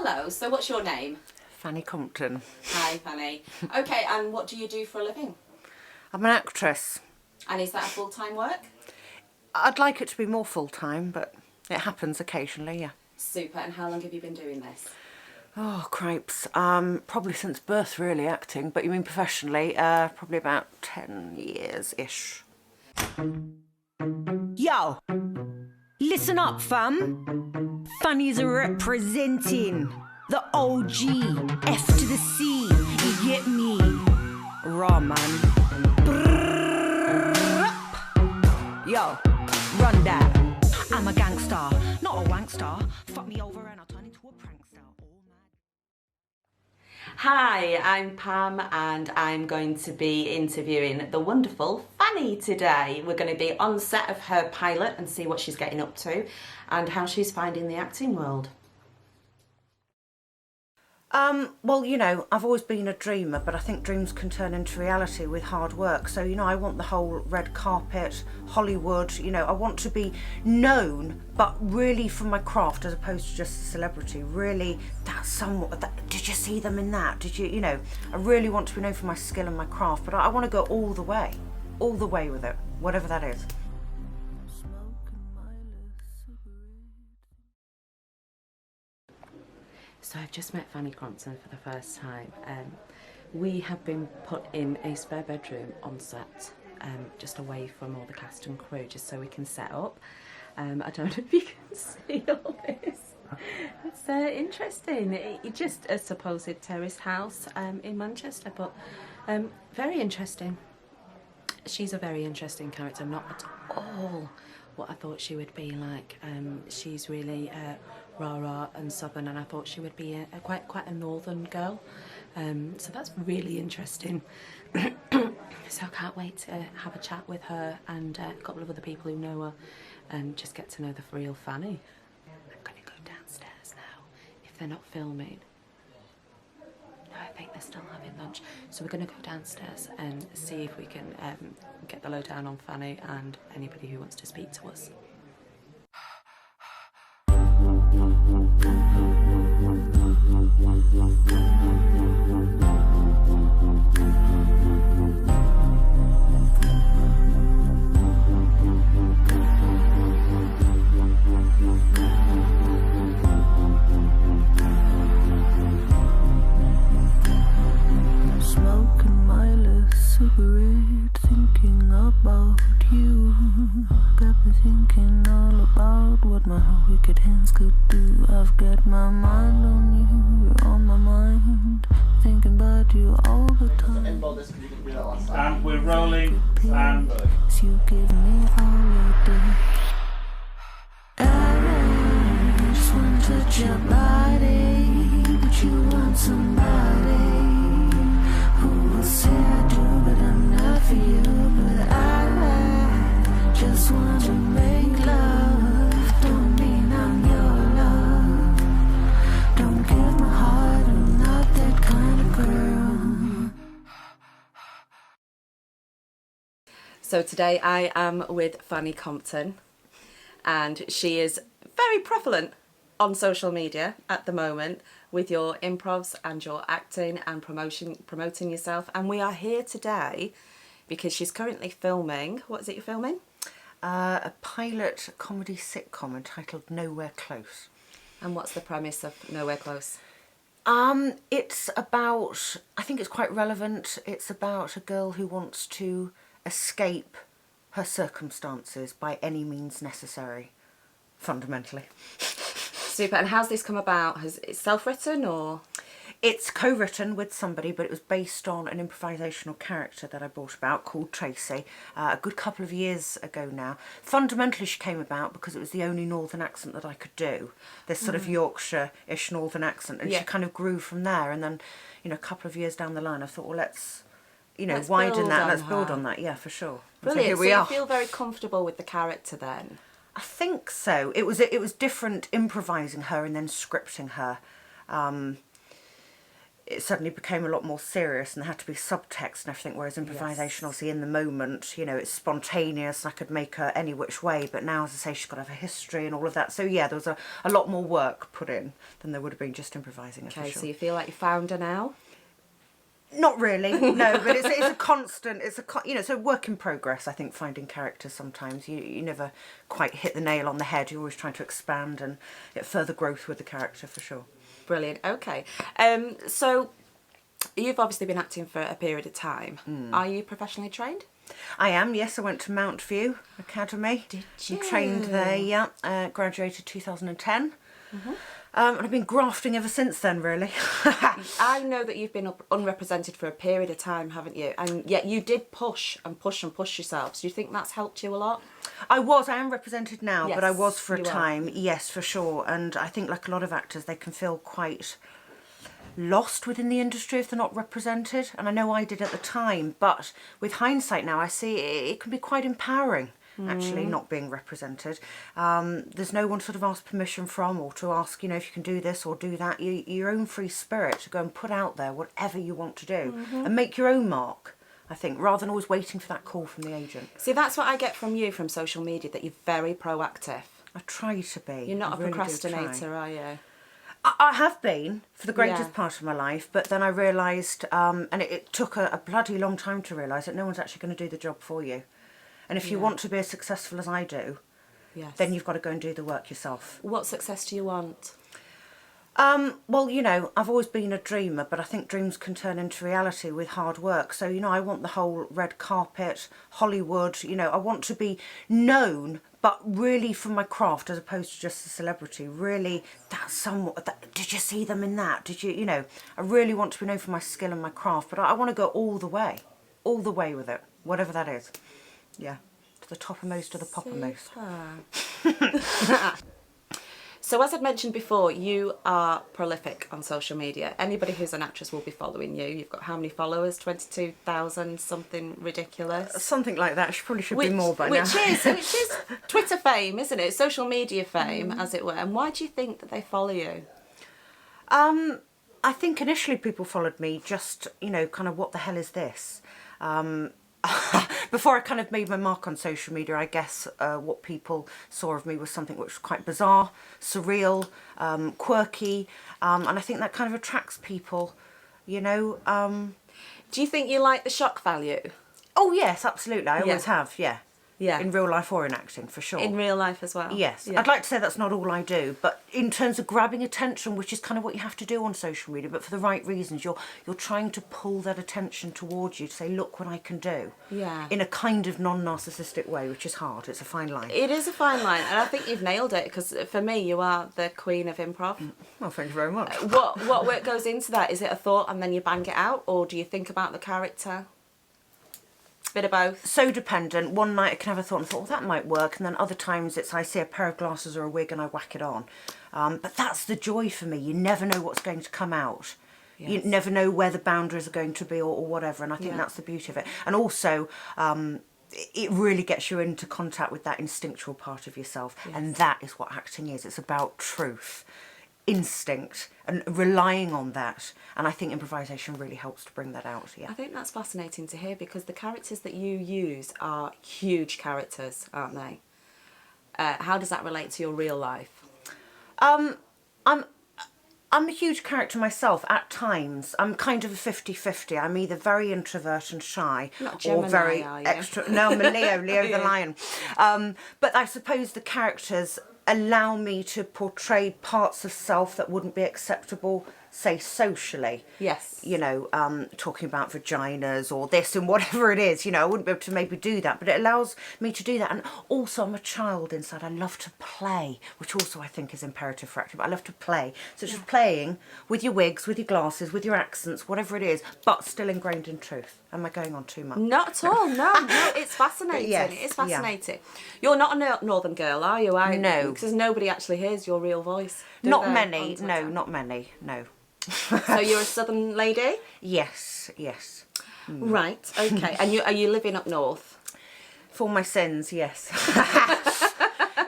Hello, so what's your name? Fanni Compton. Hi, Fanny. Okay, and what do you do for a living? I'm an actress. And is that a full-time work? I'd like it to be more full-time, but it happens occasionally, yeah. Super, and how long have you been doing this? Oh, cripes. Probably since birth, really, acting. But you mean professionally? Probably about 10 years-ish. Yo, listen up, fam. Fanny's representing the OG, F to the C. You get me? Raw, man. Yo, run that. I'm a gangster, not a wankster. Fuck me over and I'll turn into a prankster. All mad. Hi, I'm Pam and I'm going to be interviewing the wonderful Fanny today. We're going to be on set of her pilot and see what she's getting up to and how she's finding the acting world. Well, you know, I've always been a dreamer, but I think dreams can turn into reality with hard work. So, you know, I want the whole red carpet, Hollywood, you know, I want to be known, but really for my craft as opposed to just a celebrity. Really, that's somewhat, did you see them in that? Did you know, I really want to be known for my skill and my craft, but I want to go all the way with it, whatever that is. So I've just met Fanni Compton for the first time. We have been put in a spare bedroom on set, just away from all the cast and crew, just so we can set up. I don't know if you can see all this. It's interesting. It's just a supposed terrace house in Manchester, but very interesting. She's a very interesting character, not at all what I thought she would be like. She's really rah-rah and southern, and I thought she would be quite a northern girl. So that's really interesting. So I can't wait to have a chat with her and a couple of other people who know her and just get to know the real Fanny. I'm going to go downstairs now, if they're not filming. No, I think they're still having lunch. So we're going to go downstairs and see if we can get the lowdown on Fanny and anybody who wants to speak to us. Smoking my last cigarette, thinking about you. Got me thinking all about what my wicked hands could do. I've got my mind on you, you're on my mind, thinking about you all the time. And we're rolling. And You give me all your day. I just want to touch your body, but you want somebody who will say I do, but I'm not for you. But I just want to make love, don't mean I'm your love. Don't give my heart, I'm not that kind of girl. So today I am with Fanni Compton, and she is very prevalent on social media at the moment with your improvs and your acting and promoting yourself. And we are here today because she's currently filming. What is it you're filming? A pilot comedy sitcom entitled Nowhere Close. And what's the premise of Nowhere Close? It's about, I think it's quite relevant, it's about a girl who wants to escape her circumstances by any means necessary, fundamentally. Super. And how's this come about? Has it self-written or? It's co-written with somebody, but it was based on an improvisational character that I brought about called Tracy a good couple of years ago now. Fundamentally she came about because it was the only northern accent that I could do, this sort of Yorkshire-ish northern accent, and she kind of grew from there. And then, you know, a couple of years down the line I thought, well, let's widen that, let's build on that, yeah, for sure. Brilliant. So here we so are. You feel very comfortable with the character then? I think so. It was different improvising her and then scripting her. it suddenly became a lot more serious and there had to be subtext and everything, whereas improvisation, obviously in the moment, you know, it's spontaneous. I could make her any which way, but now, as I say, she's got to have a history and all of that. So yeah, there was a lot more work put in than there would have been just improvising it. Okay, for sure. so you feel like you found her now? Not really, no, but it's a constant, you know, it's a work in progress. I think finding characters sometimes, you never quite hit the nail on the head. You're always trying to expand and get further growth with the character, for sure. Brilliant. Okay. So you've obviously been acting for a period of time. Are you professionally trained? I am, yes. I went to Mount View Academy. Did you? And trained there, yeah. Graduated 2010. And I've been grafting ever since then, really. I know that you've been unrepresented for a period of time, haven't you? And yet you did push and push and push yourself. So do you think that's helped you a lot? I am represented now, but I was for a time, yes, for sure. And I think, like a lot of actors, they can feel quite lost within the industry if they're not represented. And I know I did at the time, but with hindsight now, I see it can be quite empowering, actually, not being represented. There's no one sort of ask permission from, or to ask, you know, if you can do this or do that. Your own free spirit to go and put out there whatever you want to do and make your own mark, I think, rather than always waiting for that call from the agent. See, that's what I get from you from social media, that you're very proactive. I try to be. You're not I a really do procrastinator, try. are you? I have been for the greatest Yeah. part of my life, but then I realised, and it took a bloody long time to realise that no one's actually going to do the job for you. And if you want to be as successful as I do, Yes. then you've got to go and do the work yourself. What success do you want? Well, you know, I've always been a dreamer, but I think dreams can turn into reality with hard work. So, you know, I want the whole red carpet, Hollywood, you know, I want to be known, but really for my craft as opposed to just a celebrity. Really, did you see them in that? Did you, you know, I really want to be known for my skill and my craft, but I want to go all the way with it, whatever that is. Yeah, to the toppermost of the poppermost. So as I've mentioned before, you are prolific on social media. Anybody who's an actress will be following you. You've got how many followers? 22,000, something ridiculous. Something like that. Probably should be more by now. Which is Twitter fame, isn't it? Social media fame, as it were. And why do you think that they follow you? I think initially people followed me just, you know, kind of what the hell is this? Before I kind of made my mark on social media, I guess what people saw of me was something which was quite bizarre, surreal, quirky, and I think that kind of attracts people, you know. Do you think you like the shock value? Oh yes, absolutely. I always have, yeah. Yeah. In real life or in acting, for sure. In real life as well? Yes. Yeah. I'd like to say that's not all I do, but in terms of grabbing attention, which is kind of what you have to do on social media, but for the right reasons, you're trying to pull that attention towards you to say, look what I can do. Yeah. In a kind of non-narcissistic way, which is hard. It's a fine line. It is a fine line, and I think you've nailed it, because for me, you are the queen of improv. Well, thank you very much. What work goes into that? Is it a thought and then you bang it out, or do you think about the character? Bit of both. So dependent. One night I can have a thought and thought, well, that might work, and then other times it's I see a pair of glasses or a wig and I whack it on. But that's the joy for me. You never know what's going to come out. Yes. You never know where the boundaries are going to be or whatever, and I think that's the beauty of it. And also, it really gets you into contact with that instinctual part of yourself, and that is what acting is. It's about truth, instinct, and relying on that. And I think improvisation really helps to bring that out. Yeah. I think that's fascinating to hear, because the characters that you use are huge characters, aren't they? How does that relate to your real life? I'm a huge character myself at times. I'm kind of a 50-50. I'm either very introvert and shy, Not Gemini, or very are you? extra. No, I'm a Leo the lion. But I suppose the characters allow me to portray parts of self that wouldn't be acceptable, say, socially. Yes. You know, talking about vaginas or this and whatever it is, you know, I wouldn't be able to maybe do that, but it allows me to do that. And also I'm a child inside. I love to play, which also I think is imperative for acting, but I love to play. So it's just playing with your wigs, with your glasses, with your accents, whatever it is, but still ingrained in truth. Am I going on too much? Not at all, no, it's fascinating. Yes, It is fascinating. You're not a northern girl, are you? No. Because nobody actually hears your real voice. do Not they, many, on Twitter? no, not many, no. So you're a southern lady? Yes. Right, okay. And are you living up north? For my sins, yes.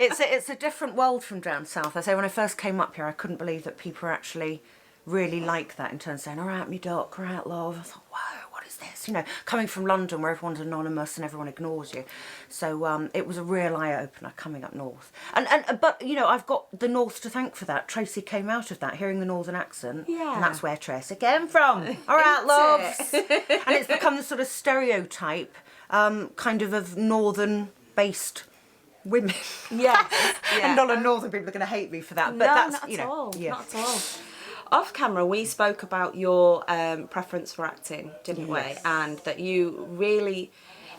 It's a different world from down south. I say when I first came up here, I couldn't believe that people are actually really like that in terms of saying, all right, me duck, all right, love. I thought, whoa, what is this? You know, coming from London where everyone's anonymous and everyone ignores you. So it was a real eye-opener coming up north. But, you know, I've got the north to thank for that. Tracy came out of that, hearing the northern accent. Yeah. And that's where Tracy came from. All right, loves. And it's become the sort of stereotype, kind of northern-based women. Yeah. And not a northern people are going to hate me for that. But No, that's, not you at know, all. yeah. Not at all. Off camera, we spoke about your preference for acting, didn't we? And that you really,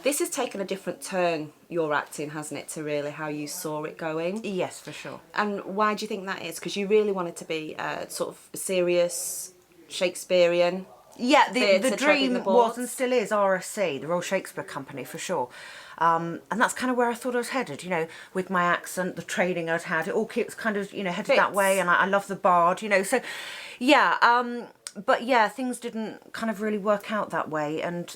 this has taken a different turn, your acting, hasn't it, to really how you saw it going? Yes, for sure. And why do you think that is? Because you really wanted to be sort of serious, Shakespearean. Yeah, the theatre, treading dream the was boards. and still is RSC, the Royal Shakespeare Company, for sure. And that's kind of where I thought I was headed, you know, with my accent, the training I'd had, it all keeps kind of, you know, headed that Fits. way, and I love the bard, you know, so, yeah, but yeah, things didn't kind of really work out that way, and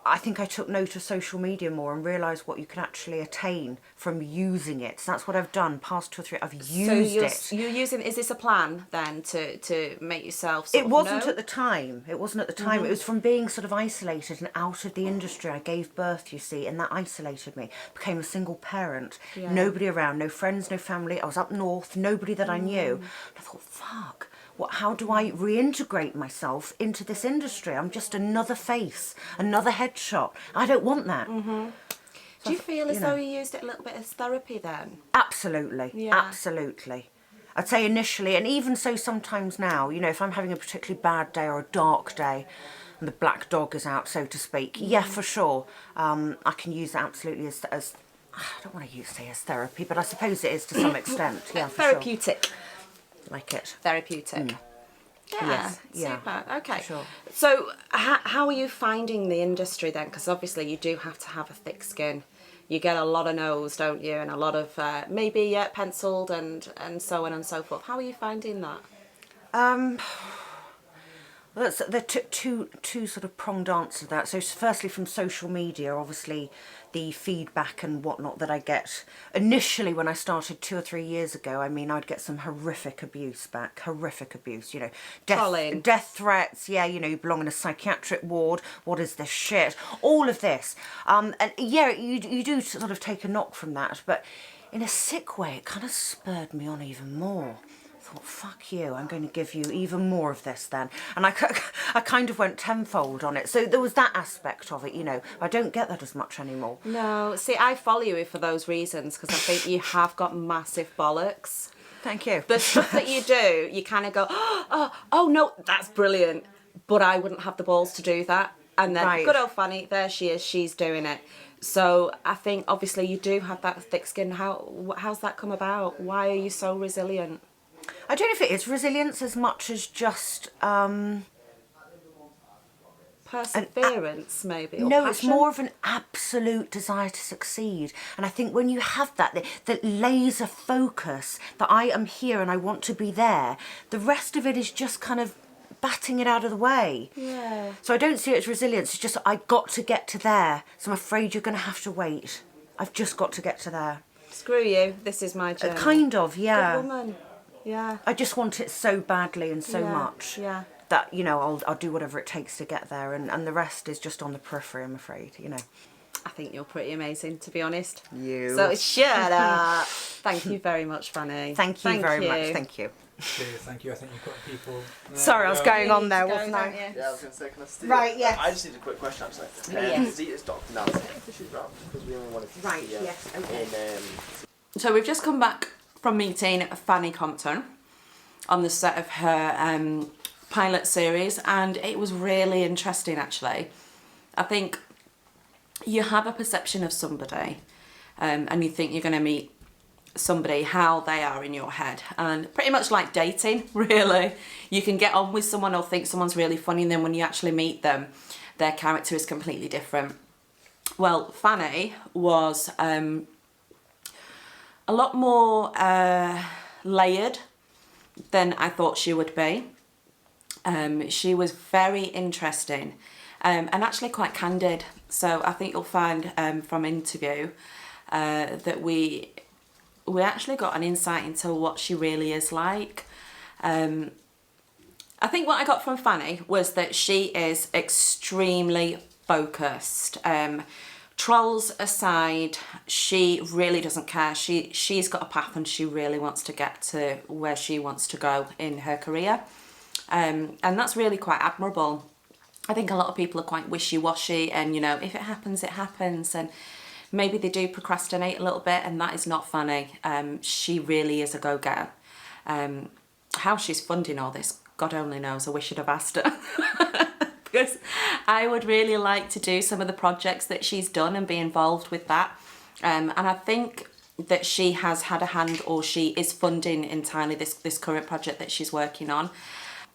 I think I took note of social media more and realised what you can actually attain from using it. So that's what I've done, past 2 or 3, I've used it. You're using, is this a plan then to make yourself sort It of wasn't know? at the time. It wasn't at the time. It was from being sort of isolated and out of the industry. I gave birth, you see, and that isolated me. Became a single parent. Yeah. Nobody around, no friends, no family. I was up north, nobody that I knew. And I thought, fuck. How do I reintegrate myself into this industry? I'm just another face, another headshot. I don't want that. Do you feel as though you used it a little bit as therapy then? Absolutely, Yeah. absolutely. I'd say initially, and even so sometimes now, you know, if I'm having a particularly bad day or a dark day, and the black dog is out, so to speak, yeah, for sure, I can use that absolutely as I don't want to say as therapy, but I suppose it is to some extent, yeah, for sure. Therapeutic. Like it. Therapeutic. Yeah, Yes, yeah, super. Okay. sure. So, how are you finding the industry then? Because obviously you do have to have a thick skin. You get a lot of no's, don't you? And a lot of maybe penciled and so on and so forth. How are you finding that? Well, that's the two sort of pronged answer to that. So firstly, from social media, obviously the feedback and whatnot that I get. Initially, when I started 2 or 3 years ago, I mean, I'd get some horrific abuse back. Horrific abuse, you know. Trolling. Death threats, yeah, you know, you belong in a psychiatric ward. What is this shit? All of this. And yeah, you do sort of take a knock from that. But in a sick way, it kind of spurred me on even more. Thought, fuck you, I'm going to give you even more of this then. And I kind of went tenfold on it. So there was that aspect of it, you know. I don't get that as much anymore. No, see, I follow you for those reasons because I think you have got massive bollocks. Thank you. The stuff that you do, you kind of go, oh no, that's brilliant, but I wouldn't have the balls to do that. And then, Right. good old Fanny, there she is, she's doing it. So I think obviously you do have that thick skin. How's that come about? Why are you so resilient? I don't know if it is resilience as much as just... Perseverance, maybe? Or no, it's passion? more of an absolute desire to succeed. And I think when you have that laser focus, that I am here and I want to be there, the rest of it is just kind of batting it out of the way. Yeah. So I don't see it as resilience, it's just I got to get to there. So I'm afraid you're going to have to wait. I've just got to get to there. Screw you, this is my journey. Kind of, yeah. Good woman. Yeah. I just want it so badly and so Yeah, much. yeah. That, you know, I'll do whatever it takes to get there, and the rest is just on the periphery, I'm afraid, you know. I think you're pretty amazing, to be honest. You. So shut up. Thank you very much, Fanny. Thank you very much, thank you. Thank you. I think you've got people. Sorry, I was going on there, wasn't I? Yeah, I was going to say, can I steal? Right, yes. I just need a quick question, actually. Yes. Zita's doctor now, if she's round, because we only wanted to Right, see her yes, okay. So we've just come back from meeting Fanni Compton on the set of her pilot series, and it was really interesting, actually. I think you have a perception of somebody and you think you're going to meet somebody how they are in your head, and pretty much like dating, really. You can get on with someone or think someone's really funny, and then when you actually meet them, their character is completely different. Well, Fanny was a lot more layered than I thought she would be. She was very interesting and actually quite candid. So I think you'll find from interview that we actually got an insight into what she really is like. I think what I got from Fanny was that she is extremely focused. Trolls aside, she really doesn't care. She's got a path and she really wants to get to where she wants to go in her career. And that's really quite admirable. I think a lot of people are quite wishy-washy and, you know, if it happens, it happens. And maybe they do procrastinate a little bit, and that is not Fanny. She really is a go-getter. How she's funding all this, God only knows. I wish I'd have asked her. Because I would really like to do some of the projects that she's done and be involved with that. And I think that she has had a hand, or she is funding entirely this current project that she's working on.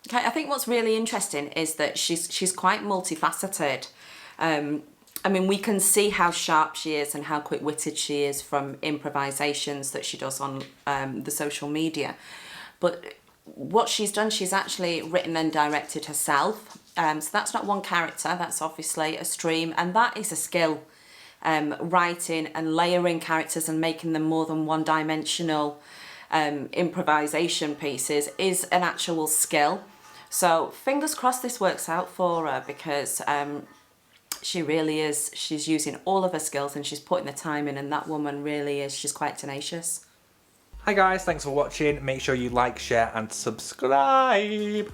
Okay, I think what's really interesting is that she's quite multifaceted. I mean, we can see how sharp she is and how quick-witted she is from improvisations that she does on the social media. But what she's done, she's actually written and directed herself. So that's not one character, that's obviously a stream, and that is a skill. Writing and layering characters and making them more than one-dimensional improvisation pieces is an actual skill. So fingers crossed this works out for her, because she really is, she's using all of her skills and she's putting the time in, and that woman really is, she's quite tenacious. Hi guys, thanks for watching. Make sure you like, share and subscribe.